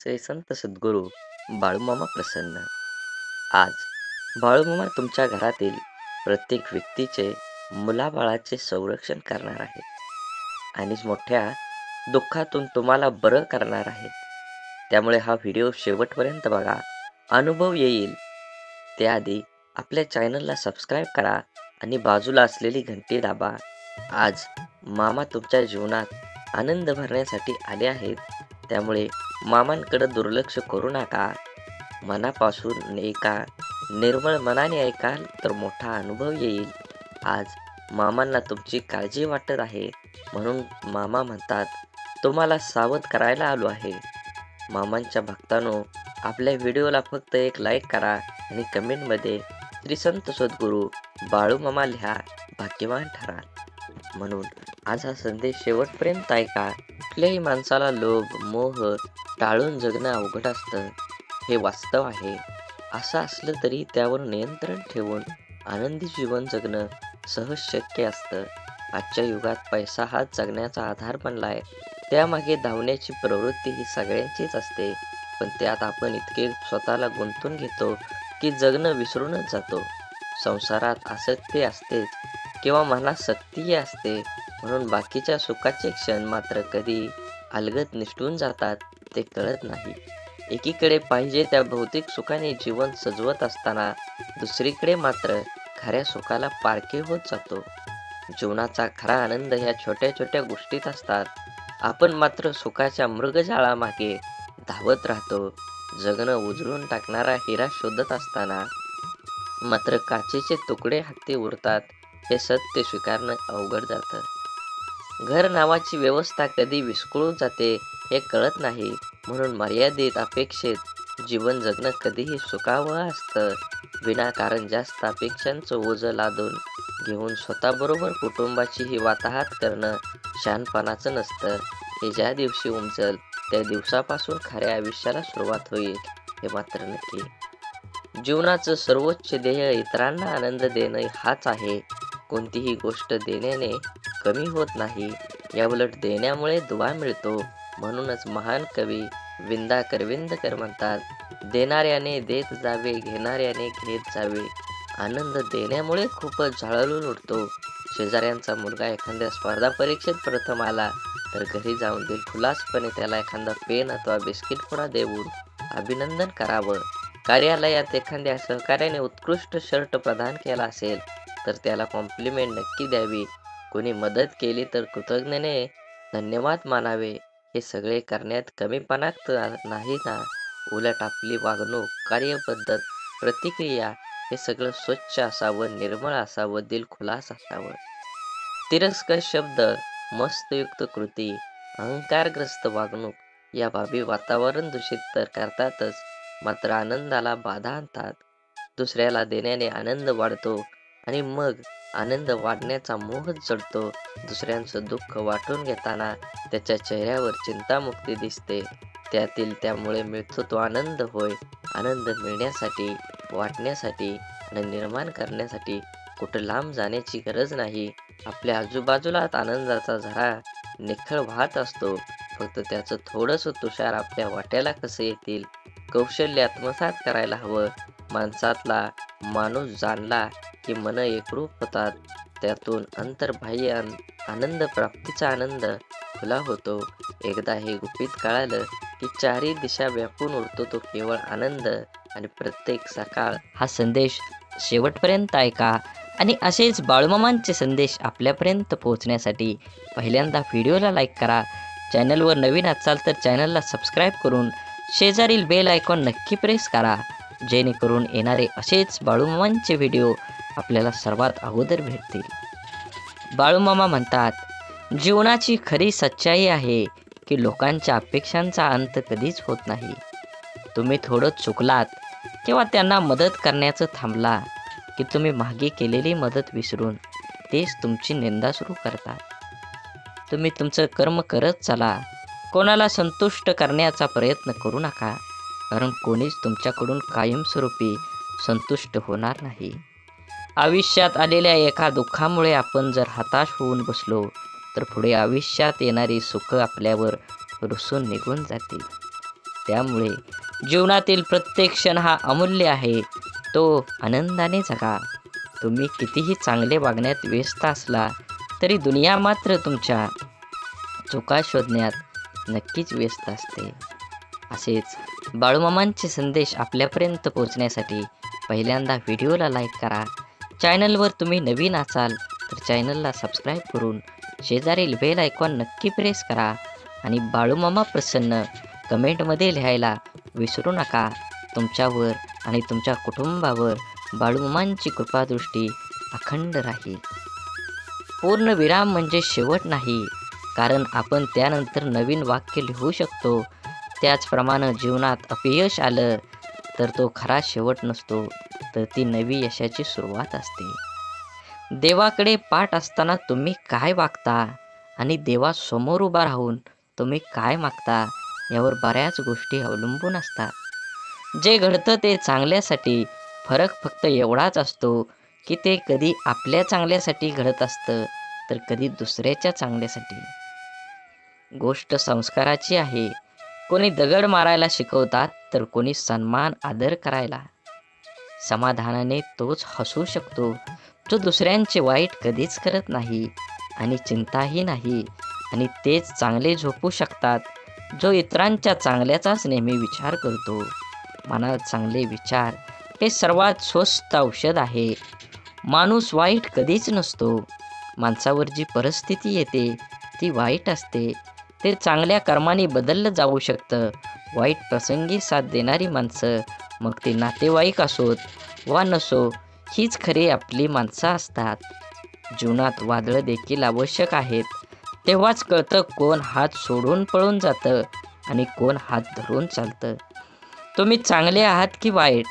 श्री संत सद्गुरू बाळूमामा प्रसन्न. आज बाळूमामा तुमच्या घरातील प्रत्येक व्यक्तीचे मुलाबाळाचे संरक्षण करणार आहेत आणि मोठ्या दुःखातून तुम्हाला बरं करणार आहेत. त्यामुळे हा व्हिडिओ शेवटपर्यंत बघा, अनुभव येईल. त्याआधी आपल्या चॅनलला सबस्क्राईब करा आणि बाजूला असलेली घंटी दाबा. आज मामा तुमच्या जीवनात आनंद भरण्यासाठी आले आहेत. त्यामुळे मामांकडे दुर्लक्ष करू नका. मनापासून ऐका, निर्मळ मनाने ऐकाल तर मोठा अनुभव येईल. आज मामांना तुमची काळजी वाटत आहे, म्हणून मामा म्हणतात, तुम्हाला सावध करायला आलो आहे. मामांच्या भक्तांनो, आपल्या व्हिडिओला फक्त एक लाईक करा आणि कमेंटमध्ये श्री संत सद्गुरू बाळूमामा लिहा, भाग्यवान ठराल. म्हणून आज हा संदेश शेवटपर्यंत ऐका. कुठल्याही माणसाला लोभ, मोह टाळून जगणं अवघड असतं, हे वास्तव आहे. असं असलं तरी त्यावर नियंत्रण ठेवून आनंदी जीवन जगणं सहज शक्य असतं. आजच्या युगात पैसा हाच जगण्याचा आधार बनलाय. त्यामागे धावण्याची प्रवृत्ती ही सगळ्यांचीच असते, पण त्यात आपण इतके स्वतःला गुंतून घेतो की जगणं विसरूनच जातो. संसारात आसक्ती असतेच किंवा मनात सक्तीही असते, म्हणून बाकीच्या सुखाचे क्षण मात्र कधी अलगद निसटून जातात ते कळत नाही. एकीकडे पाहिजे त्या भौतिक सुखाने जीवन सजवत असताना दुसरीकडे मात्र खऱ्या सुखाला पारखे होत जातो. जीवनाचा खरा आनंद ह्या छोट्या छोट्या गोष्टीत असतात. आपण मात्र सुखाच्या मृगजाळामागे धावत राहतो. जगणं उजळून टाकणारा हिरा शोधत असताना मात्र काचेचे तुकडे हाती उरतात. हे सत्य स्वीकारणं अवघड जातं. घर नावाची व्यवस्था कधी विस्कळून जाते हे कळत नाही, म्हणून मर्यादित अपेक्षेत जीवन जगणं कधीही सुखावं असतं. विनाकारण जास्त अपेक्षांचं ओझं लादून घेऊन स्वतःबरोबर कुटुंबाचीही वाताहत करणं शहाणपणाचं नसतं. हे ज्या दिवशी उमजल त्या दिवसापासून खऱ्या आयुष्याला सुरुवात होईल, हे मात्र नक्की. जीवनाचं सर्वोच्च ध्येय इतरांना आनंद देणं हाच आहे. कोणतीही गोष्ट देण्याने कमी होत नाही, याउलट देण्यामुळे दुवा मिळतो. म्हणूनच महान कवी विंदा करविंदकर म्हणतात, देणाऱ्याने देत जावे, घेणाऱ्याने घेत जावे. आनंद देण्यामुळे खूपच झळाळून उठतो. शेजाऱ्यांचा मुलगा एखाद्या स्पर्धा परीक्षेत प्रथम आला तर घरी जाऊन दिलखुलासपणे त्याला एखादा पेन अथवा बिस्किट पुडा देऊन अभिनंदन करावं. कार्यालयात एखाद्या सहकार्याने उत्कृष्ट शर्ट प्रदान केला असेल तर त्याला कॉम्प्लिमेंट नक्की द्यावी. कोणी मदत केली तर कृतज्ञतेने धन्यवाद मानावे. हे सगळे करण्यात कमीपणा नाही ना. उलट आपली वागणूक, कार्यपद्धत, प्रतिक्रिया हे सगळं स्वच्छ असावं, निर्मळ असावं, दिलखुलास असावं. तिरस्कार शब्द, मस्तयुक्त कृती, अहंकारग्रस्त वागणूक या बाबी वातावरण दूषित तर करतातच, मात्र आनंदाला बाधा आणतात. दुसऱ्याला देण्याने आनंद वाढतो आणि मग आनंद वाढण्याचा मोह जडतो. दुसऱ्यांचं दुःख वाटून घेताना त्याच्या चेहऱ्यावर चिंतामुक्ती दिसते. त्यामुळे मिळतो तो आनंद होय. आनंद मिळण्यासाठी, वाटण्यासाठी आणि निर्माण करण्यासाठी कुठं लांब जाण्याची गरज नाही. आपल्या आजूबाजूलाच आनंदाचा झरा निखळ वाहत असतो. फक्त त्याचं थोडंसं तुषार आपल्या वाट्याला कसं येतील, कौशल्य आत्मसात करायला हवं. माणसातला माणूस जाणला की मन एकरूप होतात. त्यातून अंतर्बाह्य आनंद प्राप्तीचा आनंद खुला होतो. एकदा हे गुपित कळालं की चारही दिशा व्यापून उरतो तो केवळ आनंद. आणि प्रत्येक सकाळ हा संदेश शेवटपर्यंत ऐका आणि असेच बाळूमामांचे संदेश आपल्यापर्यंत पोहोचण्यासाठी पहिल्यांदा व्हिडिओला लाईक करा. चॅनलवर नवीन असाल तर चॅनलला सबस्क्राईब करून शेजारील बेल आयकॉन नक्की प्रेस करा, जेणेकरून येणारे असेच बाळूमामांचे व्हिडिओ आपल्याला सर्वात अगोदर भेटतील. बाळूमामा म्हणतात, जीवनाची खरी सच्चाई आहे की लोकांच्या अपेक्षांचा अंत कधीच होत नाही. तुम्ही थोडं चुकलात किंवा त्यांना मदत करण्याचं थांबला की तुम्ही मागे केलेली मदत विसरून तेच तुमची निंदा सुरू करतात. तुम्ही तुमचं कर्म करत चला. कोणाला संतुष्ट करण्याचा प्रयत्न करू नका, कारण कोणीच तुमच्याकडून कायमस्वरूपी संतुष्ट होणार नाही. आयुष्यात आलेल्या एका दुःखामुळे आपण जर हताश होऊन बसलो तर पुढे आयुष्यात येणारी सुख आपल्यावर रुसून निघून जातील. त्यामुळे जीवनातील प्रत्येक क्षण हा अमूल्य आहे, तो आनंदाने जगा. तुम्ही कितीही चांगले वागण्यात व्यस्त असला तरी दुनिया मात्र तुमच्या चुका शोधण्यात नक्कीच व्यस्त असते. असेच बाळूमामांचे संदेश आपल्यापर्यंत पोहोचण्यासाठी पहिल्यांदा व्हिडिओला लाईक करा. चॅनलवर तुम्ही नवीन असाल तर चॅनलला सबस्क्राईब करून शेजारील बेल आयकॉन नक्की प्रेस करा आणि बाळूमामा प्रसन्न कमेंटमध्ये लिहायला विसरू नका. तुमच्यावर आणि तुमच्या कुटुंबावर बाळूमामांची कृपादृष्टी अखंड राहील. पूर्णविराम म्हणजे शेवट नाही, कारण आपण त्यानंतर नवीन वाक्य लिहू शकतो. त्याचप्रमाणे जीवनात अपयश आलं तर तो खरा शेवट नसतो, तर ती नवी यशाची सुरुवात असते. देवाकडे पाठ असताना तुम्ही काय वागता आणि देवासमोर उभा राहून तुम्ही काय मागता यावर बऱ्याच गोष्टी अवलंबून असतात. जे घडतं ते चांगल्यासाठी. फरक फक्त एवढाच असतो की ते कधी आपल्या चांगल्यासाठी घडत असतं तर कधी दुसऱ्याच्या चांगल्यासाठी. गोष्ट संस्काराची आहे. कोणी दगड मारायला शिकवतात तर कोणी सन्मान आदर करायला. समाधानाने तोच हसू शकतो जो दुसऱ्यांचे वाईट कधीच करत नाही आणि चिंताही नाही, आणि तेच चांगले झोपू शकतात जो इतरांच्या चांगल्याचाच नेहमी विचार करतो. मनात चांगले विचार हे सर्वात स्वस्त औषध आहे. माणूस वाईट कधीच नसतो. माणसावर जी परिस्थिती येते ती वाईट असते. ते चांगल्या कर्माने बदललं जाऊ शकतं. वाईट प्रसंगी साथ देणारी माणसं, मग ते नातेवाईक असोत वा नसो, हीच खरी आपली माणसं असतात. जीवनात वादळं देखील आवश्यक आहेत. तेव्हाच कळतं कोण हात सोडून पळून जातं आणि कोण हात धरून चालतं. तुम्ही चांगले आहात की वाईट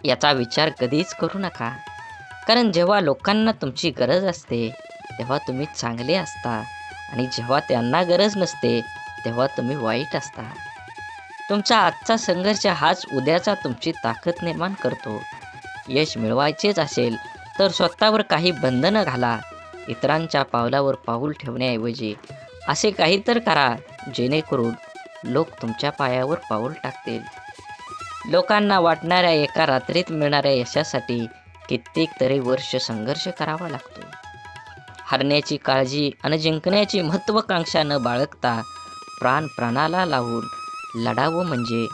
याचा विचार कधीच करू नका, कारण जेव्हा लोकांना तुमची गरज असते तेव्हा तुम्ही चांगले असता आणि जेव्हा त्यांना गरज नसते तेव्हा तुम्ही वाईट असता. तुमचा आजचा संघर्ष हाच उद्याचा तुमची ताकद निर्माण करतो. यश मिळवायचेच असेल तर स्वतःवर काही बंधनं घाला. इतरांच्या पावलावर पाऊल ठेवण्याऐवजी असे काहीतरी करा जेणेकरून लोक तुमच्या पायावर पाऊल टाकतील. लोकांना वाटणाऱ्या एका रात्रीत मिळणाऱ्या यशासाठी कित्येक तरी वर्ष संघर्ष करावा लागतो. हरण्याची काळजी आणि जिंकण्याची महत्त्वाकांक्षा न बाळगता प्राण प्राणाला लावून लढावं म्हणजे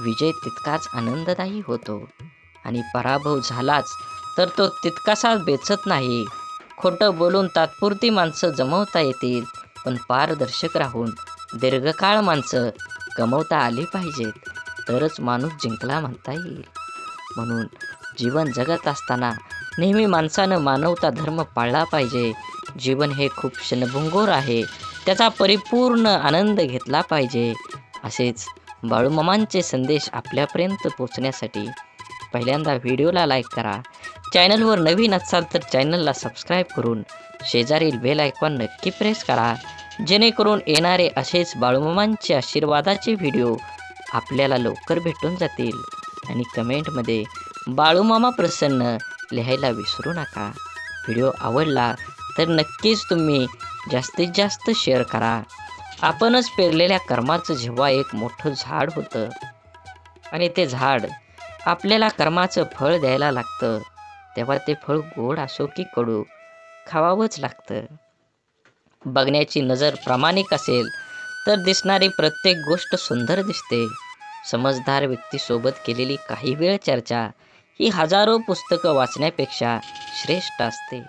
विजय तितकाच आनंददायी होतो, आणि पराभव झालाच तर तो तितकासाच बेचत नाही. खोटं बोलून तात्पुरती माणसं जमवता येतील, पण पारदर्शक राहून दीर्घकाळ माणसं कमवता आली पाहिजेत, तरच माणूस जिंकला म्हणता येईल. म्हणून जीवन जगत असताना नेहमी माणसानं मानवता धर्म पाळला पाहिजे. जीवन हे खूप क्षणभंगूर आहे, त्याचा परिपूर्ण आनंद घेतला पाहिजे. असेच बाळूमामांचे संदेश आपल्यापर्यंत पोचण्यासाठी पहिल्यांदा व्हिडिओला लाईक करा. चॅनलवर नवीन असाल तर चॅनलला सबस्क्राईब करून शेजारील बेल आयकॉन नक्की प्रेस करा, जेणेकरून येणारे असेच बाळूमामांचे आशीर्वादाचे व्हिडिओ आपल्याला लवकर भेटून जातील. आणि कमेंटमध्ये बाळूमामा प्रसन्न लिहायला विसरू नका. व्हिडिओ आवडला तर नक्कीच तुम्ही जास्तीत जास्त शेअर करा. आपणच पेरलेल्या कर्माचं जेव्हा एक मोठं झाड होतं आणि ते झाड आपल्याला कर्माचं फळ द्यायला लागतं, तेव्हा ते फळ गोड असो की कडू खावावंच लागतं. बघण्याची नजर प्रामाणिक असेल तर दिसणारी प्रत्येक गोष्ट सुंदर दिसते. समजदार व्यक्तीसोबत केलेली काही वेळ चर्चा ही हजारो पुस्तकं वाचण्यापेक्षा श्रेष्ठ असते.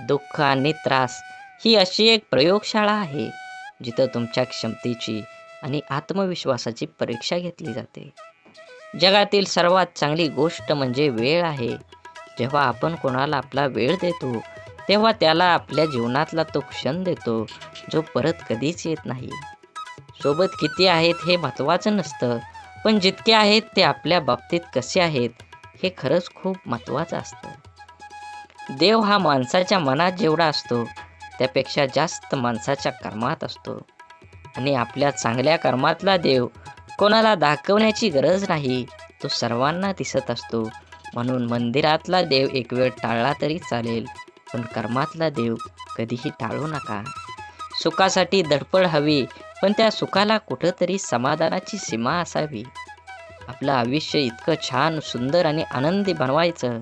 दुःख आणि त्रास ही अशी एक प्रयोगशाळा आहे जिथं तुमच्या क्षमतेची आणि आत्मविश्वासाची परीक्षा घेतली जाते. जगातील सर्वात चांगली गोष्ट म्हणजे वेळ आहे. जेव्हा आपण कोणाला आपला वेळ देतो तेव्हा त्याला आपल्या जीवनातला तो क्षण देतो जो परत कधीच येत नाही. सोबत किती आहेत हे महत्त्वाचं नसतं, पण जितके आहेत ते आपल्या बाबतीत कसे आहेत हे खरंच खूप महत्त्वाचं असतं. देव हा माणसाच्या मनात जेवढा असतो त्यापेक्षा जास्त माणसाच्या कर्मात असतो, आणि आपल्या चांगल्या कर्मातला देव कोणाला दाखवण्याची गरज नाही, तो सर्वांना दिसत असतो. म्हणून मंदिरातला देव एक वेळ टाळला तरी चालेल, पण कर्मातला देव कधीही टाळू नका. सुखासाठी धडपड हवी, पण त्या सुखाला कुठंतरी समाधानाची सीमा असावी. आपलं आयुष्य इतकं छान, सुंदर आणि आनंदी बनवायचं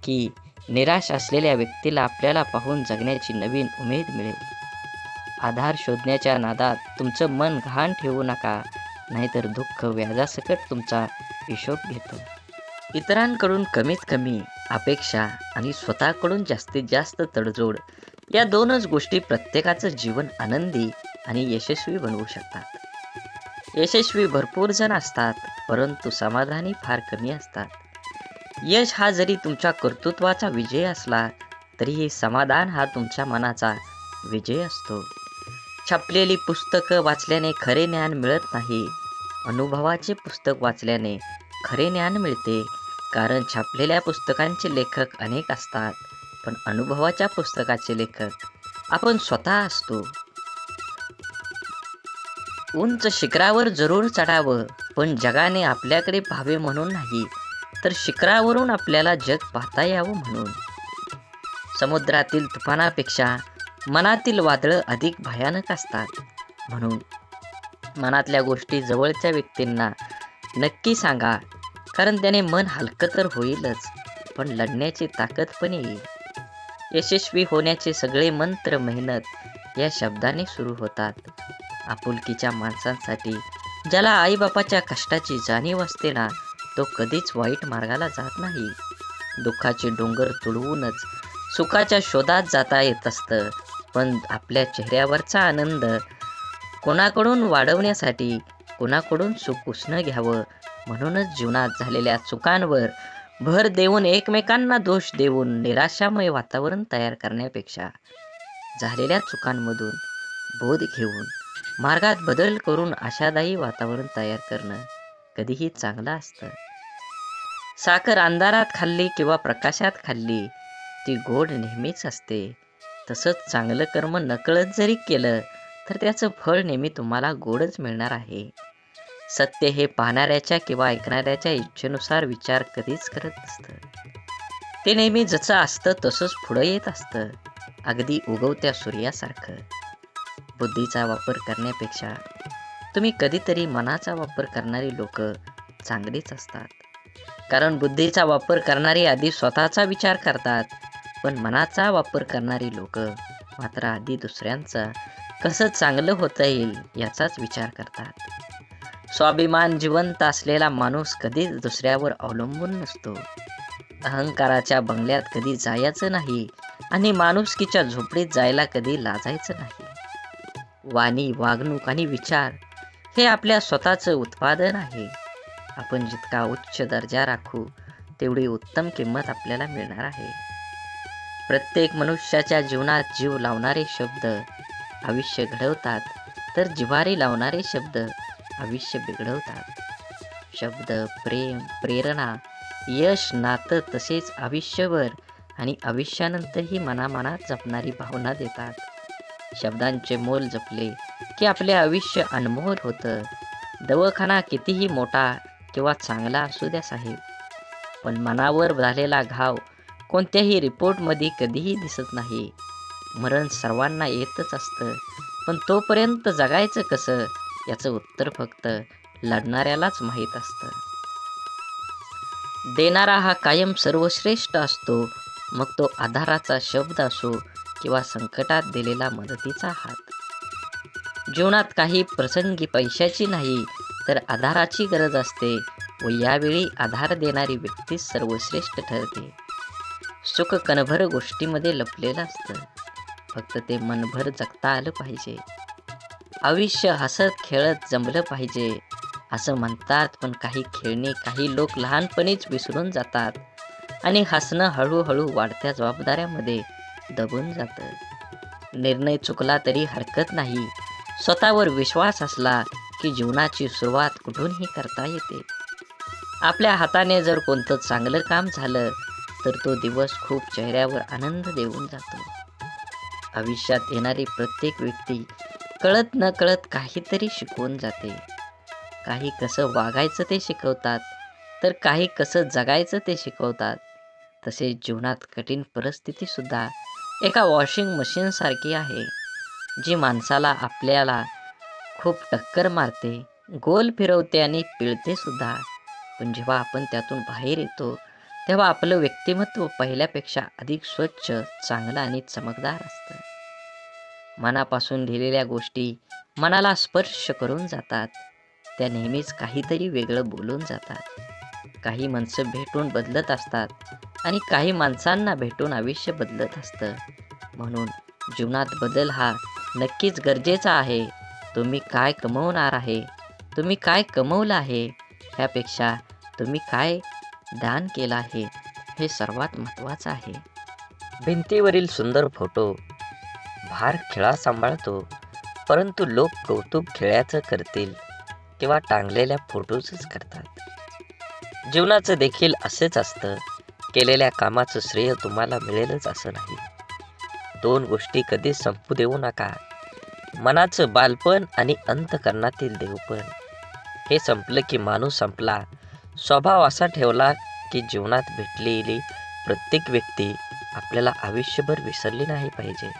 की निराश असलेल्या व्यक्तीला आपल्याला पाहून जगण्याची नवीन उमेद मिळेल. आधार शोधण्याच्या नादात तुमचं मन घाण ठेवू नका, नाहीतर दुःख व्याजासकट तुमचा हिशोब घेतं. इतरांकडून कमीत कमी अपेक्षा आणि स्वतःकडून जास्तीत जास्त तडजोड या दोनच गोष्टी प्रत्येकाचं जीवन आनंदी आणि यशस्वी बनवू शकतात. यशस्वी भरपूर जण असतात, परंतु समाधानी फार कमी असतात. यश हा जरी तुमच्या कर्तृत्वाचा विजय असला, तरीही समाधान हा तुमच्या मनाचा विजय असतो. छापलेली पुस्तकं वाचल्याने खरे ज्ञान मिळत नाही, अनुभवाचे पुस्तक वाचल्याने खरे ज्ञान मिळते. कारण छापलेल्या पुस्तकांचे लेखक अनेक असतात, पण अनुभवाच्या पुस्तकाचे लेखक आपण स्वतः असतो. उंच शिखरावर जरूर चढावं, पण जगाने आपल्याकडे पाहावे म्हणून नाही, तर शिखरावरून आपल्याला जग पाहता यावं म्हणून. समुद्रातील तुफानापेक्षा मनातील वादळं अधिक भयानक असतात. म्हणून मनातल्या गोष्टी जवळच्या व्यक्तींना नक्की सांगा, कारण त्याने मन हलकं तर होईलच, पण लढण्याची ताकद पण येईल. यशस्वी होण्याचे सगळे मंत्र मेहनत या शब्दाने सुरू होतात. आपुलकीच्या माणसांसाठी, ज्याला आईबापाच्या कष्टाची जाणीव असते ना, तो कधीच वाईट मार्गाला जात नाही. दुःखाचे डोंगर तुडवूनच सुखाच्या शोधात जाता येत असतं, पण आपल्या चेहऱ्यावरचा आनंद कोणाकडून वाढवण्यासाठी कोणाकडून सुख उसणं घ्यावं, म्हणूनच जीवनात झालेल्या चुकांवर भर देऊन एकमेकांना दोष देऊन निराशामय वातावरण तयार करण्यापेक्षा झालेल्या चुकांमधून बोध घेऊन मार्गात बदल करून आशादायी वातावरण तयार करणं कधीही चांगलं असतं. साखर अंधारात खाल्ली किंवा प्रकाशात खाल्ली, ती गोड नेहमीच असते. तसंच चांगलं कर्म नकळत जरी केलं, तर त्याचं फळ नेहमी तुम्हाला गोडच मिळणार आहे. सत्य हे पाहणाऱ्याच्या किंवा ऐकणाऱ्याच्या इच्छेनुसार विचार कधीच करत नसतं. ते नेहमी जसं असतं तसंच पुढं येत असतं, अगदी उगवत्या सूर्यासारखं. बुद्धीचा वापर करण्यापेक्षा तुम्ही कधीतरी मनाचा वापर करणारी लोक चांगलीच असतात. कारण बुद्धीचा वापर करणारी आधी स्वतःचा विचार करतात, पण मनाचा वापर करणारी लोक मात्र आधी दुसऱ्यांचा कसं चांगलं होता येईल याचाच विचार करतात. स्वाभिमान जिवंत असलेला माणूस कधीच दुसऱ्यावर अवलंबून नसतो. अहंकाराच्या बंगल्यात कधी जायचं नाही आणि माणुसकीच्या झोपडीत जायला कधी लाजायचं नाही. वाणी, वागणूक आणि विचार हे आपल्या स्वतःचं उत्पादन आहे. आपण जितका उच्च दर्जा राखू, तेवढी उत्तम किंमत आपल्याला मिळणार आहे. प्रत्येक मनुष्याच्या जीवनात जीव लावणारे शब्द आयुष्य घडवतात, तर जिव्हारी लावणारे शब्द आयुष्य बिघडवतात. शब्द, प्रेम, प्रेरणा, यश, नातं तसेच आयुष्यभर आणि आयुष्यानंतरही मनामनात जपणारी भावना देतात. शब्दांचे मोल जपले की आपले आयुष्य अनमोल होतं. दवाखाना कितीही मोठा किंवा चांगला असू द्या साहेब, पण मनावर झालेला घाव कोणत्याही रिपोर्टमध्ये कधीही दिसत नाही. मरण सर्वांना येतच असतं, पण तोपर्यंत जगायचं कसं याचं उत्तर फक्त लढणाऱ्यालाच माहीत असतं. देणारा हा कायम सर्वश्रेष्ठ असतो, मग तो आधाराचा शब्द असो किंवा संकटात दिलेला मदतीचा हात. जीवनात काही प्रसंगी पैशाची नाही, तर आधाराची गरज असते व यावेळी आधार देणारी व्यक्ती सर्वश्रेष्ठ ठरते. सुख कणभर गोष्टीमध्ये लपलेलं असतं, फक्त ते मनभर जगता आलं पाहिजे. आयुष्य हसत खेळत जमलं पाहिजे असं म्हणतात, पण काही खेळणे काही लोक लहानपणीच विसरून जातात आणि हसणं हळूहळू वाढत्या जबाबदाऱ्यामध्ये दबून जातं. निर्णय चुकला तरी हरकत नाही, स्वतःवर विश्वास असला की जीवनाची सुरुवात कुठूनही करता येते. आपल्या हाताने जर कोणतं चांगलं काम झालं, तर तो दिवस खूप चेहऱ्यावर आनंद देऊन जातो. आयुष्यात येणारी प्रत्येक व्यक्ती कळत न कळत काहीतरी शिकवून जाते. काही कसं वागायचं ते शिकवतात, तर काही कसं जगायचं ते शिकवतात. तसेच जीवनात कठीण परिस्थिती सुद्धा एका वॉशिंग मशीन सारखी आहे. जी माणसाला आपल्याला खूप टक्कर मारते, गोल फिरवते आणि पिळते सुद्धा. पण जेव्हा आपण त्यातून बाहेर येतो, तेव्हा आपलं व्यक्तिमत्व पहिल्यापेक्षा अधिक स्वच्छ, चांगलं आणि चमकदार असतं. मनापासून लिहिलेल्या गोष्टी मनाला स्पर्श करून जातात. त्या नेहमीच काहीतरी वेगळं बोलून जातात. काही माणसं भेटून बदलत असतात आणि काही माणसांना भेटून आयुष्य बदलत असतं. म्हणून जीवनात बदल हा नक्कीच गरजेचा आहे. तुम्ही काय कमवणार आहे, तुम्ही काय कमवलं आहे, ह्यापेक्षा तुम्ही काय दान केलं आहे, हे सर्वात महत्त्वाचं आहे. भिंतीवरील सुंदर फोटो भार खिळा सांभाळतो, परंतु लोक कौतुक खिळ्याचं करतील किंवा टांगलेल्या फोटोचंच करतात. जीवनाचं देखील असेच असतं. केलेल्या कामाचं श्रेय तुम्हाला मिळेलच असं नाही. दोन गोष्टी कधीच संपू देऊ नका. मनाचं बालपण आणि अंतःकरणातील देवपण. हे संपलं की माणूस संपला. स्वभाव असा ठेवला की जीवनात भेटलेली प्रत्येक व्यक्ती आपल्याला आयुष्यभर विसरली नाही पाहिजे.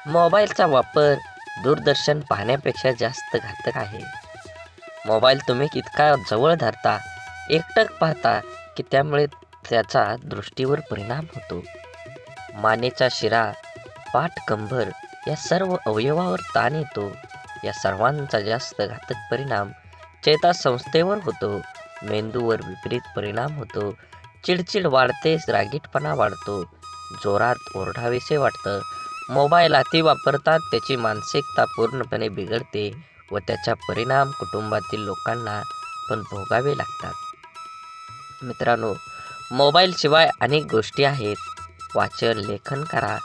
मोबाईलचा वापर दूरदर्शन पाहण्यापेक्षा जास्त घातक आहे. मोबाईल तुम्ही इतका जवळ धरता, एकटक पाहता की त्यामुळे त्याचा दृष्टीवर परिणाम होतो. मानेचा शिरा, पाठ, कंबर या सर्व अवयवावर ताण येतो. या सर्वांचा जास्त घातक परिणाम चेतासंस्थेवर होतो. मेंदूवर विपरीत परिणाम होतो. चिडचिड वाढते, रागीटपणा वाढतो, जोरात ओरडावेसे वाटतं. मोबाईल अति वापरतात त्याची मानसिकता पूर्णपणे बिघडते व त्याचा परिणाम कुटुंबातील लोकांना पण भोगावे लागतात. मित्रांनो, मोबाईलशिवाय अनेक गोष्टी आहेत. वाचन, लेखन करा,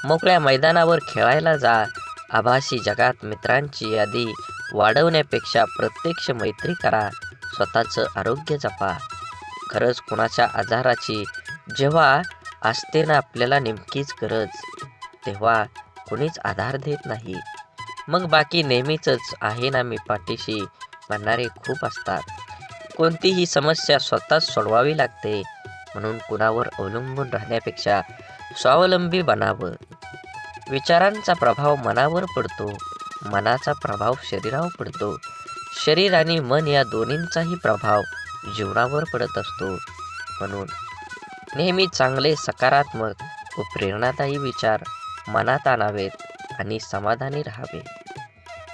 मोकळ्या मैदानावर खेळायला जा. आभासी जगात मित्रांची यादी वाढवण्यापेक्षा प्रत्यक्ष मैत्री करा. स्वतःचं आरोग्य जपा. खरंच कुणाच्या आजाराची जेव्हा असते ना आपल्याला नेमकीच गरज, तेव्हा कुणीच आधार देत नाही. मग बाकी नेहमीचंच आहे ना मी पाठीशी म्हणणारे खूप असतात. कोणतीही समस्या स्वतःच सोडवावी लागते. म्हणून कुणावर अवलंबून राहण्यापेक्षा स्वावलंबी बनावं. विचारांचा प्रभाव मनावर पडतो, मनाचा प्रभाव शरीरावर पडतो, शरीर आणि मन या दोन्हींचाही प्रभाव जीवनावर पडत असतो. म्हणून नेहमी चांगले, सकारात्मक व प्रेरणादायी विचार मनात आणावेत आणि समाधानी राहावे.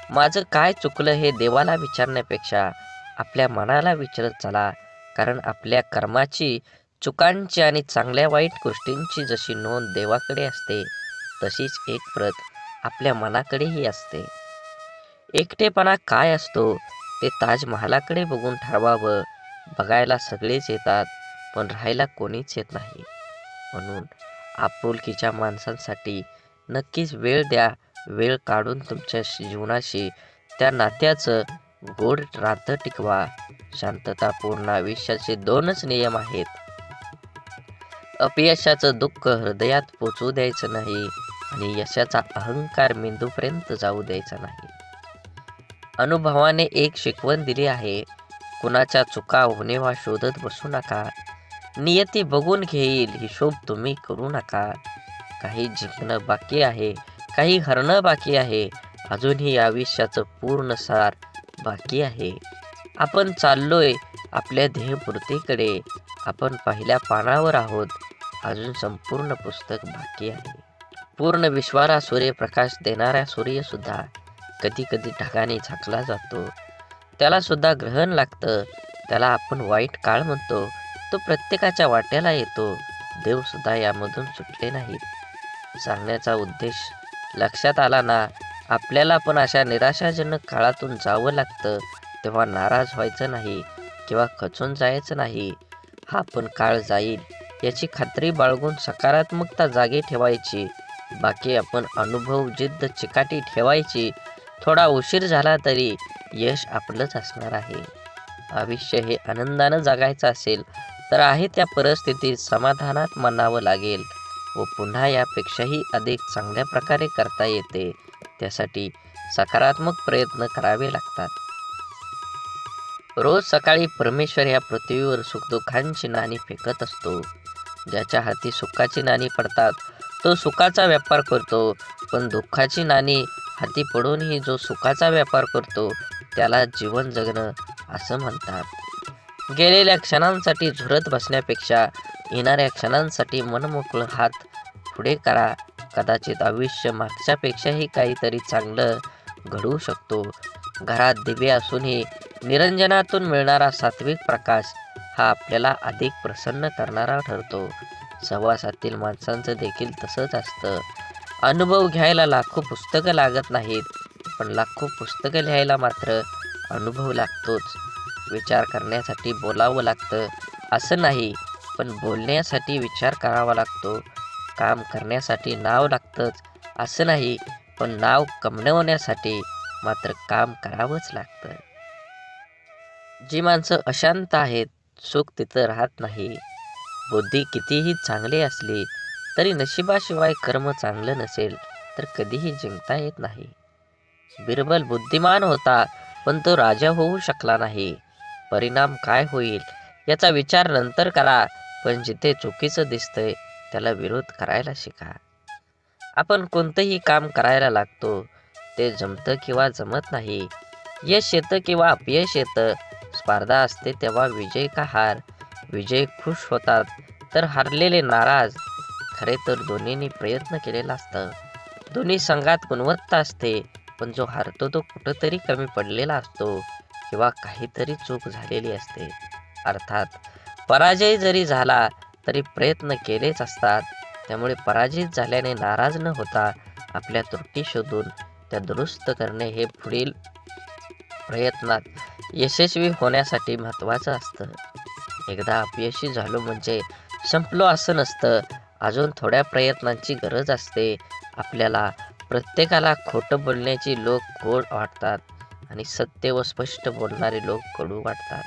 माझं काय चुकलं हे देवाला विचारण्यापेक्षा आपल्या मनाला विचारत चला. कारण आपल्या कर्माची, चुकांची आणि चांगल्या वाईट गोष्टींची जशी नोंद देवाकडे असते, तशीच एक प्रत आपल्या मनाकडेही असते. एकटेपणा काय असतो ते ताजमहालाकडे बघून ठरवावं. बघायला सगळेच येतात, पण राहायला कोणीच येत नाही. म्हणून आपुलकीच्या माणसांसाठी नक्कीच वेळ द्या. वेळ काढून तुमच्या जीवनाशी, त्या नात्याचं गोड नातं टिकवा. शांततापूर्ण आयुष्याचे दोनच नियम आहेत. अपयशाचं दुःख हृदयात पोचू द्यायचं नाही आणि यशाचा अहंकार मेंदूपर्यंत जाऊ द्यायचा नाही. अनुभवाने एक शिकवण दिली आहे. कुणाच्या चुका होणेवा शोधत बसू नका. नियती बघून घेईल, हिशोब तुम्ही करू नका. काही जिंकणं बाकी आहे, काही हरणं बाकी आहे. अजूनही आयुष्याचं पूर्ण सार बाकी आहे. आपण चाललोय आपल्या ध्येयपूर्तीकडे. आपण पहिल्या पानावर आहोत. अजून संपूर्ण पुस्तक बाकी आहे. पूर्ण विश्वाला सूर्यप्रकाश देणारा सूर्यसुद्धा कधी कधी ढगाने झाकला जातो. त्याला सुद्धा ग्रहण लागतं. त्याला आपण वाईट काळ म्हणतो. तो प्रत्येकाच्या वाट्याला येतो. देवसुद्धा यामधून सुटले नाहीत. सांगण्याचा उद्देश लक्षात आला ना? आपल्याला पण अशा निराशाजनक काळातून जावं लागतं, तेव्हा नाराज व्हायचं नाही किंवा खचून जायचं नाही. हा पण काळ जाईल याची खात्री बाळगून सकारात्मकता जागी ठेवायची. बाकी आपण अनुभव, जिद्द, चिकाटी ठेवायची. थोडा उशीर झाला तरी यश आपलंच असणार आहे. आयुष्य हे आनंदानं जगायचं असेल तर आहे त्या परिस्थितीत समाधानात मानावं लागेल व पुन्हा यापेक्षाही अधिक चांगल्या प्रकारे करता येते. त्यासाठी सकारात्मक प्रयत्न करावे लागतात. रोज सकाळी परमेश्वर या पृथ्वीवर सुखदुःखांची नाणी फेकत असतो. ज्याच्या हाती सुखाची नाणी पडतात तो सुखाचा व्यापार करतो, पण दुःखाची नाणी हाती पडूनही जो सुखाचा व्यापार करतो त्याला जीवन जगणं असं म्हणतात. गेलेल्या क्षणांसाठी झुरत बसण्यापेक्षा येणाऱ्या क्षणांसाठी मनमोकळं हात पुढे करा. कदाचित आयुष्य मागच्यापेक्षाही काहीतरी चांगलं घडवू शकतो. घरात दिवे असूनही निरंजनातून मिळणारा सात्विक प्रकाश हा आपल्याला अधिक प्रसन्न करणारा ठरतो. सहवासातील माणसांचं देखील तसंच असतं. अनुभव घ्यायला लाखो पुस्तकं लागत नाहीत, पण लाखो पुस्तकं लिहायला मात्र अनुभव लागतोच. विचार करण्यासाठी बोलावं लागतं असं नाही, पण बोलण्यासाठी विचार करावा लागतो. काम करण्यासाठी नाव लागतंच असं नाही, पण नाव कमवण्यासाठी मात्र काम करावंच लागतं. जी माणसं अशांत आहेत, सुख तिथं राहत नाही. बुद्धी कितीही चांगली असली तरी नशिबाशिवाय कर्म चांगलं नसेल तर कधीही जिंकता येत नाही. बिरबल बुद्धिमान होता, पण तो राजा होऊ शकला नाही. परिणाम काय होईल याचा विचार नंतर करा, पण जिथे चुकीचं दिसतंय त्याला विरोध करायला शिका. आपण कोणतंही काम करायला लागतो, ते जमतं किंवा जमत नाही, यश येतं किंवा अपयश येतं, स्पर्धा असते तेव्हा विजय का हार, विजय खुश होतात तर हारलेले नाराज. खरे तर दोन्हींनी प्रयत्न केलेला असतं. दोन्ही संघात गुणवत्ता असते, पण जो हारतो तो कुठंतरी कमी पडलेला असतो किंवा काहीतरी चूक झालेली असते. अर्थात पराजय जरी झाला तरी प्रयत्न केलेच असतात. त्यामुळे पराजित झाल्याने नाराज न होता आपल्या त्रुटी शोधून त्या दुरुस्त करणे हे पुढील प्रयत्नात यशस्वी होण्यासाठी महत्त्वाचं असतं. एकदा अपयशी झालो म्हणजे संपलो असं नसतं. अजून थोड्या प्रयत्नांची गरज असते. आपल्याला प्रत्येकाला खोटं बोलण्याची लोक गोड वाटतात आणि सत्य व स्पष्ट बोलणारे लोक कडू वाटतात.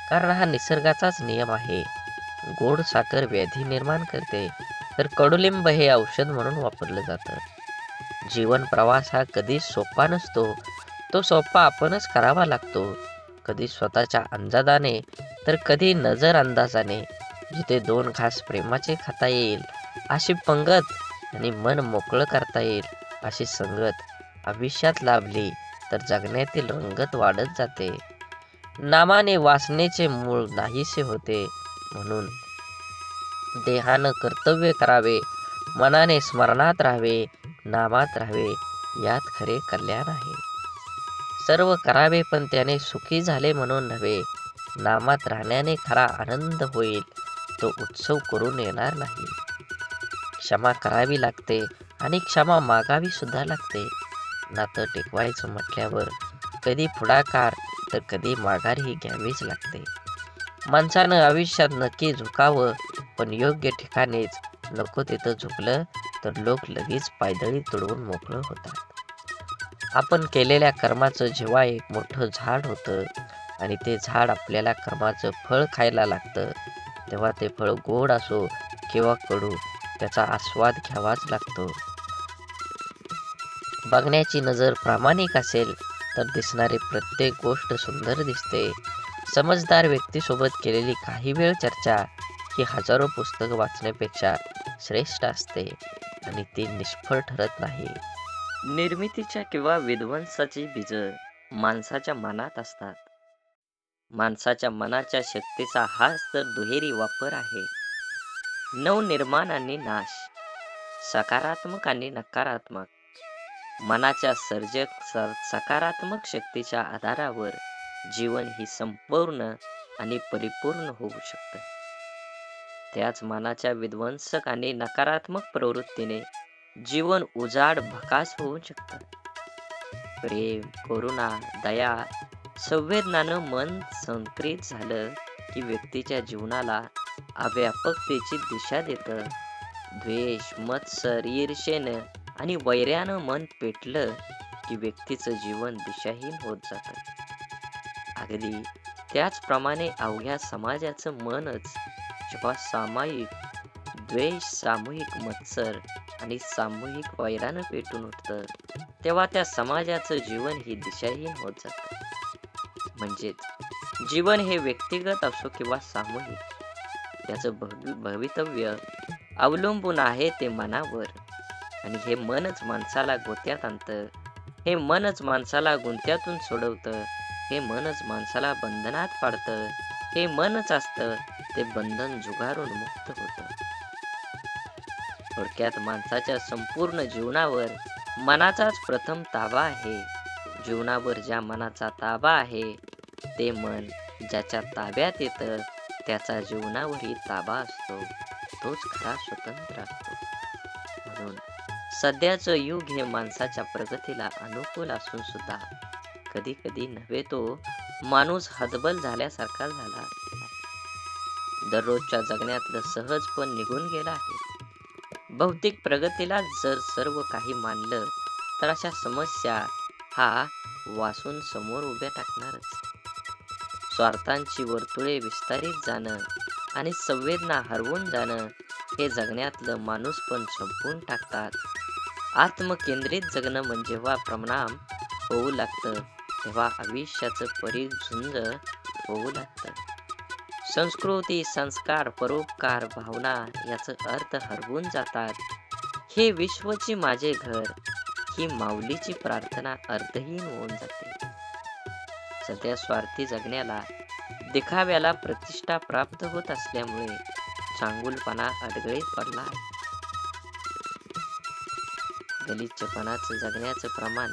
कारण हा निसर्गाचाच नियम आहे. गोड साखर व्याधी निर्माण करते, तर कडुलिंब हे औषध म्हणून वापरलं जातं. जीवन प्रवास हा कधी सोपा नसतो. तो सोपा आपणच करावा लागतो. कधी स्वतःच्या अंदाजाने तर कधी नजर अंदाजाने. जिथे 2 घास प्रेमाचे खाता येईल अशी पंगत आणि मन मोकळं करता येईल अशी संगत आयुष्यात लाभली तर जगण्यातील रंगत वाढत जाते. नामाने वासनेचे मूळ नाहीसे होते. म्हणून देहानं कर्तव्य करावे, मनाने स्मरणात राहावे, नामात राहावे, यात खरे कल्याण आहे. सर्व करावे पण त्याने सुखी झाले म्हणून नव्हे. नामात राहण्याने खरा आनंद होईल, तो उत्सव करून येणार नाही. क्षमा करावी लागते आणि क्षमा मागावी सुद्धा लागते. नातं टिकवायचं म्हटल्यावर कधी पुढाकार तर कधी माघारही घ्यावीच लागते. माणसानं आयुष्यात नक्की झुकावं, पण योग्य ठिकाणीच. नको तिथं झुकलं तर लोक लगेच पायदळी तुडवून मोकळं होतात. आपण केलेल्या कर्माचं जेव्हा एक मोठं झाड होतं आणि ते झाड आपल्याला कर्माचं फळ खायला लागतं, तेव्हा ते फळ गोड असो किंवा कडू, त्याचा आस्वाद घ्यावाच लागतो. बघण्याची नजर प्रामाणिक असेल तर दिसणारी प्रत्येक गोष्ट सुंदर दिसते. समजदार व्यक्तीसोबत केलेली काही वेळ चर्चा ही हजारो पुस्तकं वाचण्यापेक्षा श्रेष्ठ असते आणि ती निष्फळ ठरत नाही. निर्मितीच्या किंवा विध्वंसाची बीजं माणसाच्या मनात असतात. माणसाच्या मनाच्या शक्तीचा हाच तर दुहेरी वापर आहे. नवनिर्माण आणि नाश, सकारात्मक आणि नकारात्मक. मनाच्या सकारात्मक शक्तीच्या आधारावर जीवन ही संपूर्ण आणि परिपूर्ण होऊ शकतं. त्याच मनाच्या विध्वंसक आणि नकारात्मक प्रवृत्तीने जीवन उजाड भकास होऊ शकतं. प्रेम, करुणा, दया, संवेदनानं मन संक्रित झालं की व्यक्तीच्या जीवनाला अव्यापकतेची दिशा देतं. द्वेष, मत्सर, ईर्षेनं आणि वैर्यानं मन पेटलं की व्यक्तीचं जीवन दिशाहीन होत जातं. अगदी त्याचप्रमाणे अवघ्या समाजाचं मनच जेव्हा सामायिक द्वेष, सामूहिक मत्सर आणि सामूहिक वैरानं पेटून उठतं, तेव्हा त्या समाजाचं जीवन ही दिशाहीन होत जातं. म्हणजेच जीवन हे व्यक्तिगत असो किंवा सामूहिक, त्याचं भवितव्य अवलंबून आहे ते मनावर, आणि हे मनच माणसाला गोत्यात आणतं हे मनच माणसाला गुंत्यातून सोडवतं. हे मनच माणसाला बंधनात पाडतं. हे मनच असतं ते बंधन झुगारून मुक्त होतं. थोडक्यात माणसाच्या संपूर्ण जीवनावर मनाचाच प्रथम ताबा आहे. जीवनावर ज्या मनाचा ताबा आहे ते मन ज्याच्या ताब्यात येतं त्याचा जीवनावरही ताबा असतो. तोच खरा स्वतंत्र असतो. म्हणून सध्याचं युग हे माणसाच्या प्रगतीला अनुकूल असून सुद्धा कधी कधी नव्हे तो माणूस हतबल झाल्यासारखा झाला आहे. दररोजच्या जगण्यातलं सहजपण निघून गेलं आहे. भौतिक प्रगतीला जर सर्व काही मानलं तर अशा समस्या हा वासून समोर उभ्या टाकणारच. स्वार्थांची वर्तुळे विस्तारित जाणं आणि संवेदना हरवून जाणं हे जगण्यातलं माणूसपण संपवून टाकतात. आत्मकेंद्रित जगणं म्हणजे जेव्हा परिणाम होऊ लागतं तेव्हा आयुष्याचं परिझुंज होऊ लागतं. संस्कृती, संस्कार, परोपकार, भावना याचा अर्थ हरवून जातात. हे विश्वची माझे घर ही माऊलीची प्रार्थना अर्थहीन होऊन जाते. सध्या स्वार्थी जगण्याला, दिखाव्याला प्रतिष्ठा प्राप्त होत असल्यामुळे चांगुलपणा अडगळीत पडला आहे. गलिच्छपणाचं जगण्याचं प्रमाण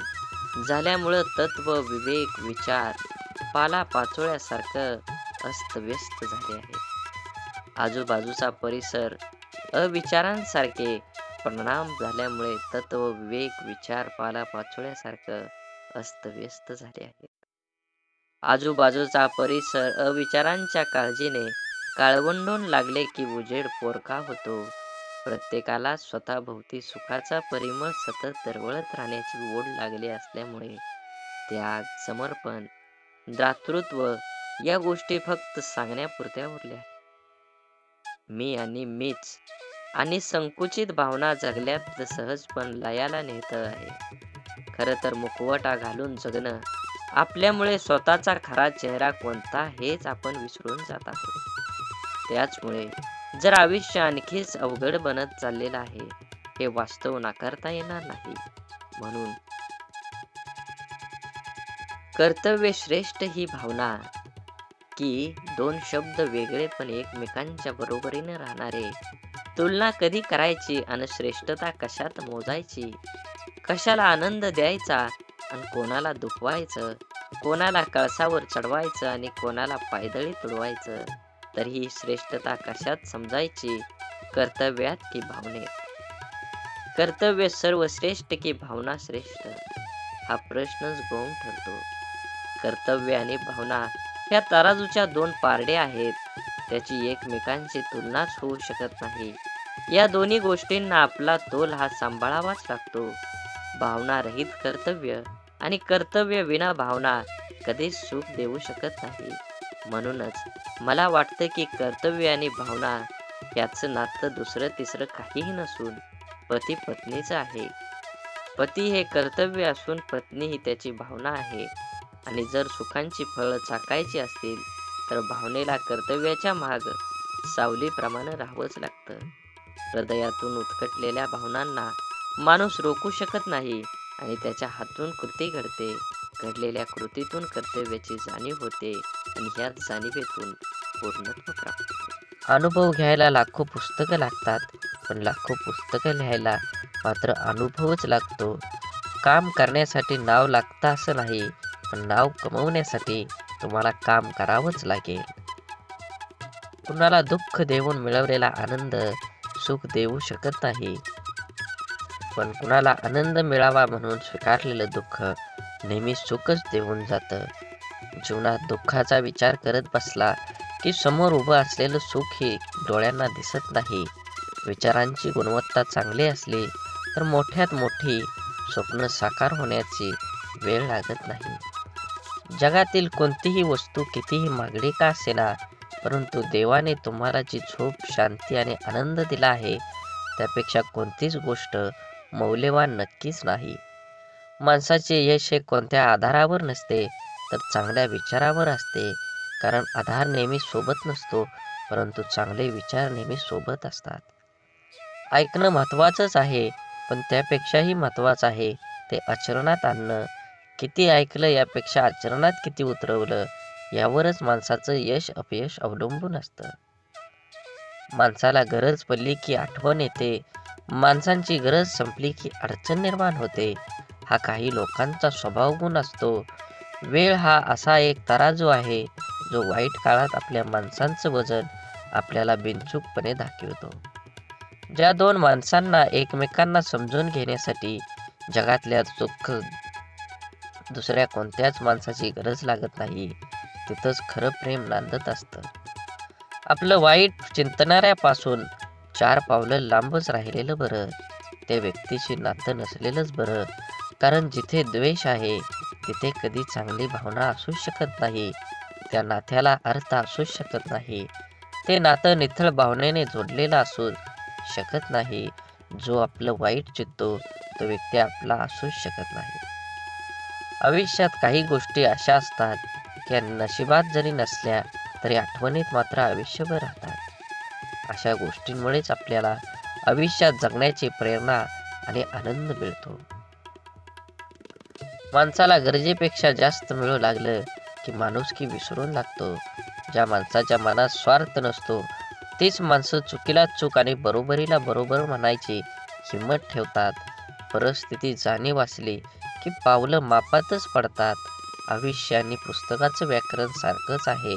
झाल्यामुळं तत्व, विवेक, विचार पालापाचोळ्यासारखं अस्तव्यस्त झाले आहे. आजूबाजूचा परिसर अविचारांसारखे परिणाम झाल्यामुळे तत्व, विवेक, विचार पालापाचोळ्यासारखं अस्तव्यस्त झाले आहेत. आजूबाजूचा परिसर अविचारांच्या काळजीने काळवंडून लागले की उजेड पोरका होतो. प्रत्येकाला स्वतःभोवती सुखाचा परिमळ सतत दरवळत राहण्याची ओढ लागली असल्यामुळे त्याग, समर्पण, दातृत्व या गोष्टी फक्त सांगण्यापुरत्या उरल्या. मी आणि मीच आणि संकुचित भावना जगल्यात सहजपण लयाला नेतं आहे. खरं तर मुखवटा घालून जगणं आपल्यामुळे स्वतःचा खरा चेहरा कोणता हेच आपण विसरून जात आहोत. त्याचमुळे जर आयुष्य आणखीच अवघड बनत चाललेलं आहे हे वास्तव नाकारता येणार नाही. म्हणून कर्तव्य श्रेष्ठ ही भावना की दोन शब्द वेगळे पण एकमेकांच्या बरोबरीने राहणारे, तुलना कधी करायची आणि श्रेष्ठता कशात मोजायची, कशाला आनंद द्यायचा आणि कोणाला दुखवायचं, कोणाला कळसावर चढवायचं आणि कोणाला पायदळी तुडवायचं, तर ही श्रेष्ठता कशात समजायची, कर्तव्यात की भावनेत? कर्तव्य सर्वश्रेष्ठ की भावना श्रेष्ठ हा प्रश्नच गौण ठरतो. कर्तव्य आणि भावना ह्या तराजूच्या दोन पारडे आहेत. त्याची एकमेकांची तुलनाच होऊ शकत नाही. या दोन्ही गोष्टींना आपला तोल हा सांभाळावाच लागतो. भावना रहित कर्तव्य आणि कर्तव्य विना भावना कधीच सुख देऊ शकत नाही. म्हणूनच मला वाटतं की कर्तव्य आणि भावना याचं नातं दुसरं तिसरं काहीही नसून पती पत्नीचं आहे. पती हे कर्तव्य असून पत्नी ही त्याची भावना आहे. आणि जर सुखांची फळं चाकायची असतील तर भावनेला कर्तव्याच्या माग सावलीप्रमाणे राहावंच लागतं. हृदयातून उत्कटलेल्या भावनांना माणूस रोखू शकत नाही आणि त्याच्या हातून कृती घडते. घडलेल्या कृतीतून कर्तव्याची जाणीव होते आणि ह्याच जाणीवेतून पूर्णत्व प्राप्त होते. अनुभव घ्यायला लाखो पुस्तकं लागतात, पण लाखो पुस्तकं लिहायला मात्र अनुभवच लागतो. काम करण्यासाठी नाव लागतं असं नाही, पण नाव कमवण्यासाठी तुम्हाला काम करावंच लागेल. कुणाला दुःख देऊन मिळवलेला आनंद सुख देऊ शकत नाही, पण कुणाला आनंद मिळावा म्हणून स्वीकारलेलं दुःख नेहमी सुखच देऊन जातं. जीवनात दुःखाचा विचार करत बसला की समोर उभं असलेलं सुख हे डोळ्यांना दिसत नाही. विचारांची गुणवत्ता चांगली असली तर मोठ्यात मोठी स्वप्न साकार होण्याची वेळ लागत नाही. जगातील कोणतीही वस्तू कितीही महागडी का असेना, परंतु देवाने तुम्हाला जी झोप, शांती आणि आनंद दिला आहे त्यापेक्षा कोणतीच गोष्ट मौल्यवान नक्कीच नाही. माणसाचे यश हे कोणत्या आधारावर नसते तर चांगल्या विचारावर असते. कारण आधार नेहमी सोबत नसतो, परंतु चांगले विचार नेहमी सोबत असतात. ऐकणं महत्त्वाचंच आहे, पण त्यापेक्षाही महत्त्वाचं आहे ते आचरणात आणणं. किती ऐकलं यापेक्षा आचरणात किती उतरवलं यावरच माणसाचं यश अपयश अवलंबून असतं. माणसाला गरज पडली की आठवण येते, माणसांची गरज संपली की अडचण निर्माण होते. हा काही लोकांचा स्वभाव गुण असतो. वेळ हा असा एक तराजू आहे जो वाईट काळात आपल्या माणसांचं वजन आपल्याला बिनचूकपणे दाखवतो. ज्या दोन माणसांना एकमेकांना समजून घेण्यासाठी जगातल्या दुसऱ्या कोणत्याच माणसाची गरज लागत नाही, तिथंच खरं प्रेम नांदत असतं. आपलं वाईट चिंतणाऱ्यापासून 4 पावलं लांबच राहिलेलं बरं. त्या व्यक्तीशी नातं नसलेलंच बरं. कारण जिथे द्वेष आहे तिथे कधी चांगली भावना असू शकत नाही. त्या नात्याला अर्थ असू शकत नाही. ते नातं निथळ भावनेने जोडलेलं असू शकत नाही. जो आपलं वाईट चित्तो तो व्यक्ती आपला असूच शकत नाही. आयुष्यात काही गोष्टी अशा असतात की नशिबात जरी नसल्या तरी आठवणीत मात्र आयुष्यभर राहतात. अशा गोष्टींमुळेच आपल्याला आयुष्यात जगण्याची प्रेरणा आणि आनंद मिळतो. माणसाला गरजेपेक्षा जास्त मिळू लागलं की माणुसकी विसरून लागतो. ज्या माणसाच्या मनात स्वार्थ नसतो तीच माणसं चुकीला चूक आणि बरोबरीला बरोबर म्हणायची हिंमत ठेवतात. परिस्थिती जाणीव असली की पावलं मापातच पडतात. आयुष्य आणि पुस्तकाचं व्याकरण सारखंच आहे.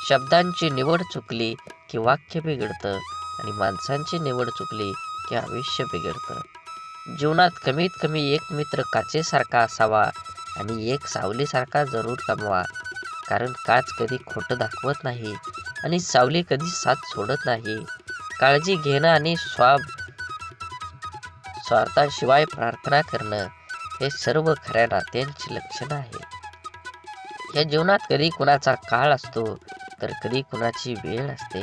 शब्दांची निवड चुकली की वाक्य बिघडतं आणि माणसांची निवड चुकली की आयुष्य बिघडतं. जीवनात कमीत कमी एक मित्र काचेसारखा असावा आणि एक सावलीसारखा जरूर कमवा. कारण काच कधी खोटं दाखवत नाही आणि सावली कधी साथ सोडत नाही. काळजी घेणं आणि स्वार्थाशिवाय प्रार्थना करणं हे सर्व खऱ्या नात्यांची लक्षणं आहेत. या जीवनात कधी कुणाचा काळ असतो तर कधी कुणाची वेळ असते.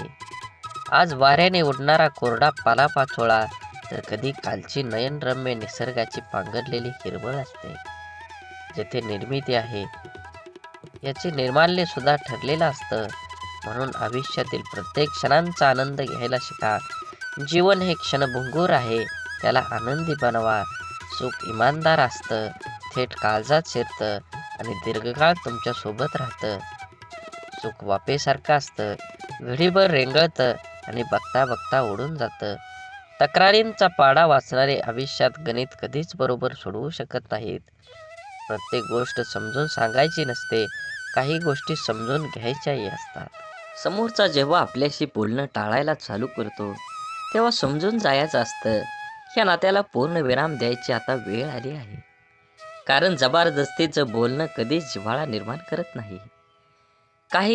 आज वाऱ्याने उडणारा कोरडा पालापाचोळा तर कधी कालची नयनरम्य निसर्गाची पांघरलेली हिरवळ असते. जेथे निर्मिती आहे याचे निर्माल्य सुद्धा ठरलेलं असतं. म्हणून आयुष्यातील प्रत्येक क्षणांचा आनंद घ्यायला शिका. जीवन हे क्षणभंगूर आहे, त्याला आनंदी बनवा. सुख इमानदार असतं, थेट काळजात शिरतं आणि दीर्घकाळ तुमच्या सोबत राहतं. सुख वाफेसारखं असतं, घडीभर रेंगळतं आणि बघता बघता उडून जातं. तक्रारींचा पाडा वाचणारे आयुष्यात गणित कधीच बरोबर सोडवू शकत नाहीत. प्रत्येक गोष्ट समजून सांगायची नसते, काही गोष्टी समजून घ्यायच्याही असतात. समोरचा जेव्हा आपल्याशी बोलणं टाळायला चालू करतो तेव्हा समजून जायचं असतं या नात्याला पूर्ण विराम द्यायची आता वेळ आली आहे. कारण जबरदस्तीचं बोलणं कधीच जिव्हाळा निर्माण करत नाही.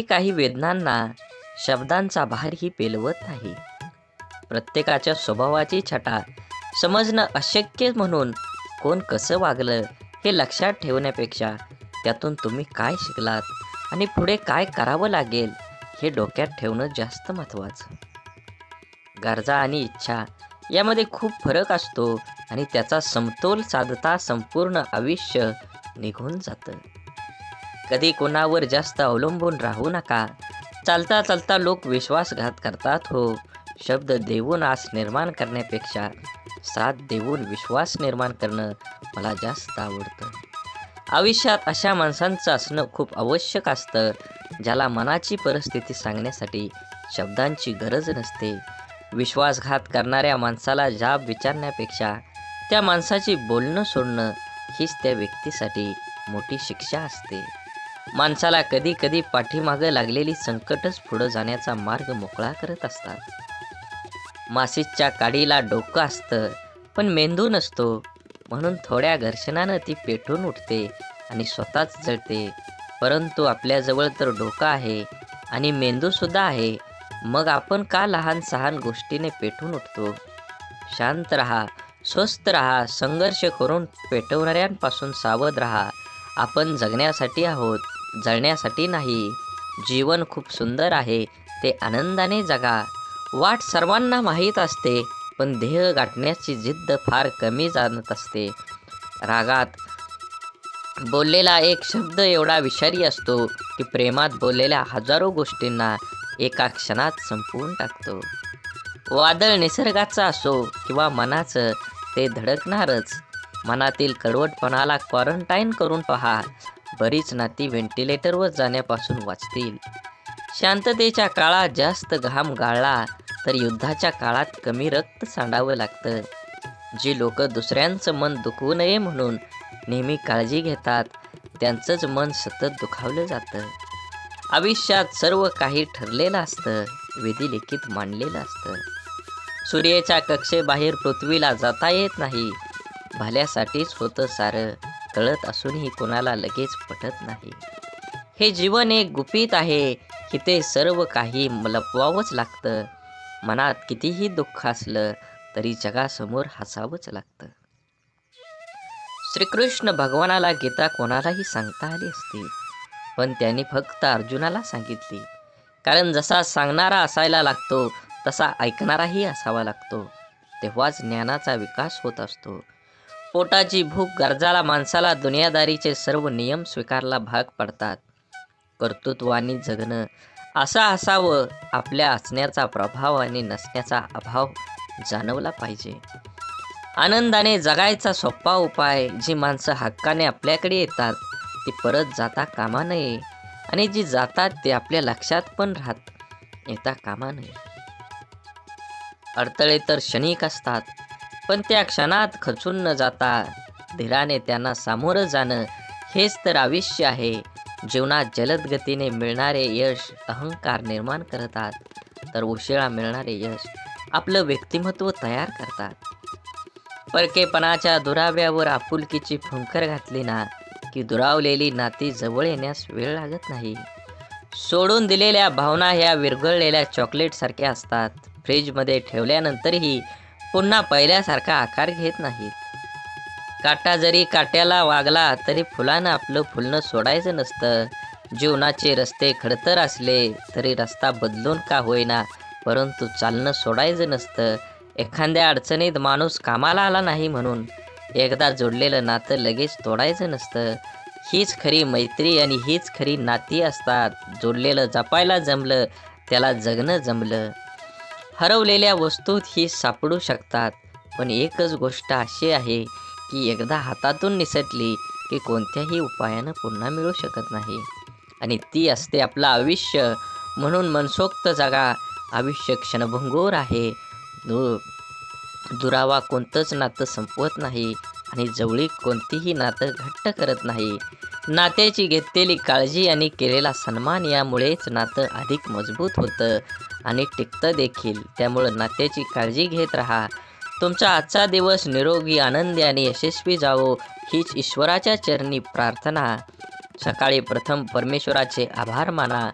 काही वेदनांना शब्दांचा भारही पेलवत नाही. प्रत्येकाच्या स्वभावाची छटा समजणं अशक्य म्हणून कोण कसं वागलं हे लक्षात ठेवण्यापेक्षा त्यातून तुम्ही काय शिकलात आणि पुढे काय करावं लागेल हे डोक्यात ठेवणं जास्त महत्त्वाचं. गरजा आणि इच्छा यामध्ये खूप फरक असतो आणि त्याचा समतोल साधता संपूर्ण आयुष्य निघून जातं. कधी कोणावर जास्त अवलंबून राहू नका. चालता चालता लोक विश्वासघात करतात हो. शब्द देऊन आस निर्माण करण्यापेक्षा साथ देऊन विश्वास निर्माण करणं मला जास्त आवडतं. आयुष्यात अशा माणसांचं असणं खूप आवश्यक असतं ज्याला मनाची परिस्थिती सांगण्यासाठी शब्दांची गरज नसते. विश्वासघात करणाऱ्या माणसाला जाब विचारण्यापेक्षा त्या माणसाची बोलणं सोडणं हीच त्या व्यक्तीसाठी मोठी शिक्षा असते. माणसाला कधी कधी पाठीमागं लागलेली संकटच पुढं जाण्याचा मार्ग मोकळा करत असतात. माशीच्या काडीला डोकं असतं पण मेंदू नसतो, म्हणून थोड्या घर्षणानं ती पेटून उठते आणि स्वतःच जळते. परंतु आपल्याजवळ तर डोकं आहे आणि मेंदूसुद्धा आहे, मग आपण का लहान सहान गोष्टीने पेटून उठतो? शांत रहा, स्वस्थ रहा, संघर्ष करून पेटवणाऱ्यांपासून सावध रहा. आपण जगण्यासाठी आहोत, जळण्यासाठी नाही. जीवन खूप सुंदर आहे, ते आनंदाने जगा. वाट सर्वांना माहीत असते, पण ध्येय गाठण्याची जिद्द फार कमी जाणत असते. रागात बोललेला एक शब्द एवढा विषारी असतो की प्रेमात बोललेल्या हजारो गोष्टींना एका क्षणात संपवून टाकतो. वादळ निसर्गाचं असो किंवा मनाचं, ते धडकणारच. मनातील कडवटपणाला क्वारंटाईन करून पहा. बरीच नाती व्हेंटिलेटरवर जाण्यापासून वाचतील. शांततेच्या काळात जास्त घाम गाळला तर युद्धाच्या काळात कमी रक्त सांडावं लागतं. जी लोक दुसऱ्यांचं मन दुखवू नये म्हणून नेहमी काळजी घेतात त्यांचंच मन सतत दुखावलं जातं. आयुष्यात सर्व काही ठरलेलं असतं, विधिलिखित मांडलेलं असतं. सूर्याच्या कक्षेबाहेर पृथ्वीला जाता येत नाही. भल्यासाठीच होतं सारं, कळत असूनही कोणाला लगेच पटत नाही. हे जीवन एक गुपित आहे, इथे सर्व काही लपवावंच लागतं. मनात कितीही दुःख असलं तरी जगासमोर हसावंच लागतं. श्रीकृष्ण भगवानाला गीता कोणालाही सांगता आली असती, पण त्यांनी फक्त अर्जुनाला सांगितली. कारण जसा सांगणारा असायला लागतो तसा ऐकणाराही असावा लागतो. तेव्हाच ज्ञानाचा विकास होत असतो. पोटाची भूक गरजाला माणसाला दुनियादारीचे सर्व नियम स्वीकारला भाग पडतात. कर्तृत्वानी जगणं असं असावं, आपल्या असण्याचा प्रभाव आणि नसण्याचा अभाव जाणवला पाहिजे. आनंदाने जगायचा सोपा उपाय, जी माणसं हक्काने आपल्याकडे येतात ती परत जाता कामा नये, आणि जी जातात ते आपल्या लक्षात पण येता कामा नये. अडथळे तर क्षणिक असतात, पण त्या क्षणात खचून न जाता धीराने त्यांना सामोरं जाणं हेच तर आयुष्य आहे. जीवनात जलद गतीने मिळणारे यश अहंकार निर्माण करतात, तर उशिरा मिळणारे यश आपलं व्यक्तिमत्व तयार करतात. परकेपणाच्या दुराव्यावर आपुलकीची फुंकर घातली ना की दुरावलेली नाती जवळ येण्यास वेळ लागत नाही. सोडून दिलेल्या भावना ह्या विरघळलेल्या चॉकलेटसारख्या असतात. फ्रीजमध्ये ठेवल्यानंतरही पुन्हा पहिल्यासारखा आकार घेत नाहीत. काटा जरी काट्याला वागला तरी फुलानं आपलं फुलणं सोडायचं नसतं. जीवनाचे रस्ते खडतर असले तरी रस्ता बदलून का होईना, परंतु चालणं सोडायचं नसतं. एखाद्या अडचणीत माणूस कामाला आला नाही म्हणून एकदा जोडलेलं नातं लगेच तोडायचं नसतं. हीच खरी मैत्री आणि हीच खरी नाती असतात. जोडलेलं जपायला जमलं त्याला जगणं जमलं. हरवलेल्या वस्तूत ही सापडू शकतात, पण एकच गोष्ट अशी आहे की एकदा हातातून निसटली की कोणत्याही उपायानं पुन्हा मिळू शकत नाही, आणि ती असते आपलं आयुष्य. म्हणून मनसोक्त जगा. आयुष्य क्षणभंगूर आहे. दुरावा कोणतंच नातं संपवत नाही आणि जवळीक कोणतीही नातं घट्ट करत नाही. नात्याची घेतलेली काळजी आणि केलेला सन्मान यामुळेच नातं अधिक मजबूत होतं आणि टिकतं देखील. त्यामुळं नात्याची काळजी घेत राहा. तुमचा आजचा दिवस निरोगी, आनंदी आणि यशस्वी जावो हीच ईश्वराच्या चरणी प्रार्थना. सकाळी प्रथम परमेश्वराचे आभार माना.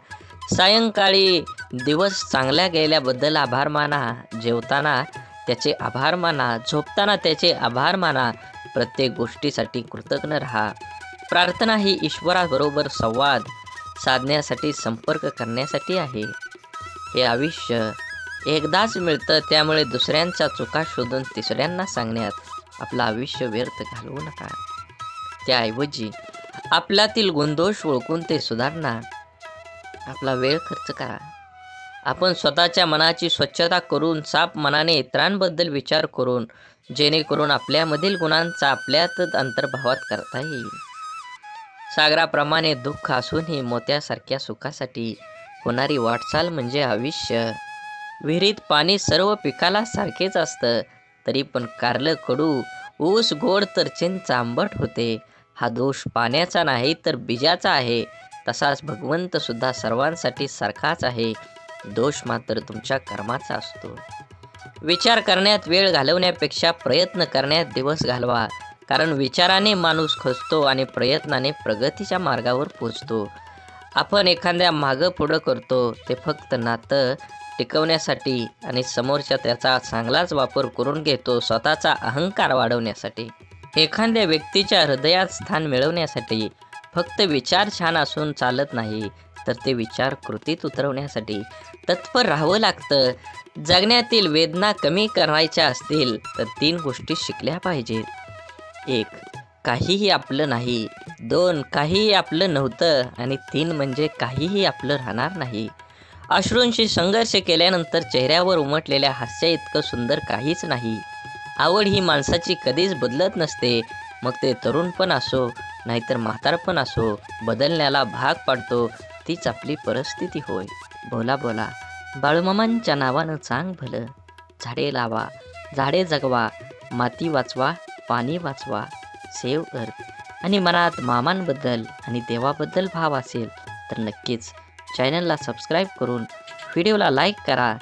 सायंकाळी दिवस चांगल्या गेल्याबद्दल आभार माना. जेवताना त्याचे आभार माना. झोपताना त्याचे आभार माना. प्रत्येक गोष्टीसाठी कृतज्ञ राहा. प्रार्थना ही ईश्वराबरोबर संवाद साधण्यासाठी, संपर्क करण्यासाठी आहे. हे आयुष्य एकदाच मिळतं, त्यामुळे दुसऱ्यांच्या चुका शोधून तिसऱ्यांना सांगण्यात आपलं आयुष्य व्यर्थ घालवू नका. त्याऐवजी आपल्यातील गुणदोष ओळखून ते सुधारणा आपला वेळ खर्च करा. आपण स्वतःच्या मनाची स्वच्छता करून, साफ मनाने इतरांबद्दल विचार करून, जेणेकरून आपल्यामधील गुणांचा आपल्यातच अंतर्भावात करता येईल. सागराप्रमाणे दुःख असूनही मोत्यासारख्या सुखासाठी होणारी वाटचाल म्हणजे आयुष्य. विहिरीत पाणी सर्व पिकाला सारखेच असतं, तरी पण कारलं कडू, ऊस गोड तर चिंच आंबट होते. हा दोष पाण्याचा नाही तर बीजाचा आहे. तसाच भगवंत सुद्धा सर्वांसाठी सारखाच आहे. दोष मात्र तुमच्या कर्माचा असतो. विचार करण्यात वेळ घालवण्यापेक्षा प्रयत्न करण्यात दिवस घालवा. कारण विचाराने माणूस खचतो आणि प्रयत्नाने प्रगतीच्या मार्गावर पोचतो. आपण एखाद्या मागं पुढं करतो ते फक्त नातं टिकवण्यासाठी आणि समोरच्या त्याचा चांगलाच वापर करून घेतो स्वतःचा अहंकार वाढवण्यासाठी. एखाद्या व्यक्तीच्या हृदयात स्थान मिळवण्यासाठी फक्त विचार छान असून चालत नाही, तर ते विचार कृतीत उतरवण्यासाठी तत्पर राहावं लागतं. जगण्यातील वेदना कमी करायच्या असतील तर 3 गोष्टी शिकल्या पाहिजेत. 1. काहीही आपलं नाही. 2. काहीही आपलं नव्हतं. आणि 3 म्हणजे काहीही आपलं राहणार नाही. अश्रूंशी संघर्ष केल्यानंतर चेहऱ्यावर उमटलेल्या हास्य इतकं सुंदर काहीच नाही. आवड ही माणसाची कधीच बदलत नसते. मग ते तरुणपण असो नाहीतर म्हातारपण असो, बदलण्याला भाग पाडतो तीच आपली परिस्थिती होय. बोला बोला बाळूमामांच्या नावानं चांग भलं. झाडे लावा, झाडे जगवा, माती वाचवा, पाणी वाचवा, सेव्ह अर्थ. आणि मनात मामांबद्दल आणि देवाबद्दल भाव असेल तर नक्कीच चॅनलला सबस्क्राईब करून व्हिडिओला लाईक करा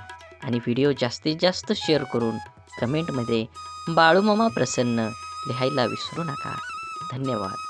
आणि व्हिडिओ जास्तीत जास्त शेअर करून कमेंटमध्ये बाळूमामा प्रसन्न लिहायला विसरू नका. धन्यवाद.